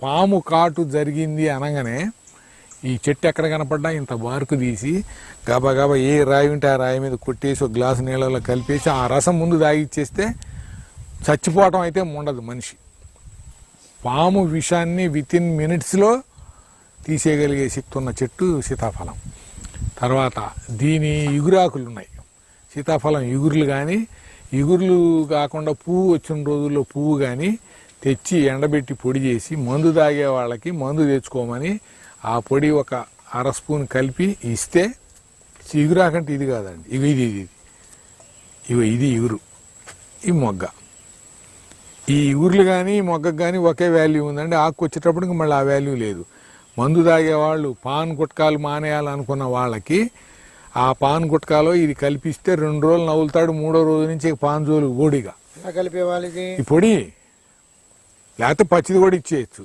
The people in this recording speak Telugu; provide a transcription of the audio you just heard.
పాము కాటు జరిగింది అనగానే ఈ చెట్టు ఎక్కడ కనపడ్డా ఇంత బారుకు తీసి గబా గబా ఏ రాయి ఉంటే ఆ రాయి మీద కొట్టేసి ఒక గ్లాసు నీళ్ళలో కలిపేసి ఆ రసం ముందు తాగిచ్చేస్తే చచ్చిపోవటం అయితే ఉండదు మనిషి. పాము విషాన్ని వితిన్ మినిట్స్లో తీసేయగలిగే శక్తి ఉన్న చెట్టు సీతాఫలం. తర్వాత దీని ఇగురాకులు ఉన్నాయి. సీతాఫలం ఇగురులు కానీ, ఇగురులు కాకుండా పువ్వు వచ్చిన రోజుల్లో పువ్వు కానీ తెచ్చి ఎండబెట్టి పొడి చేసి మందు తాగే వాళ్ళకి మందు తెచ్చుకోమని ఆ పొడి ఒక అర స్పూన్ కలిపి ఇస్తే, ఇగురాకంటే ఇది కాదండి, ఇది ఇగురు, ఈ మొగ్గ. ఈ ఇగురులు కానీ మొగ్గకు కానీ ఒకే వాల్యూ ఉందండి. ఆకు వచ్చేటప్పటికి మళ్ళీ ఆ వాల్యూ లేదు. మందు తాగేవాళ్ళు పాన్ గుట్కాలు మానేయాలనుకున్న వాళ్ళకి ఆ పాన్ గుట్కాలో ఇది కలిపిస్తే 2 రోజులు నవ్వులుతాడు, 3వ రోజు నుంచి పాన్ జోలు ఓడిగా కలిపే వాళ్ళకి ఈ పొడి, లేకపోతే పచ్చిది కూడా ఇచ్చేయచ్చు.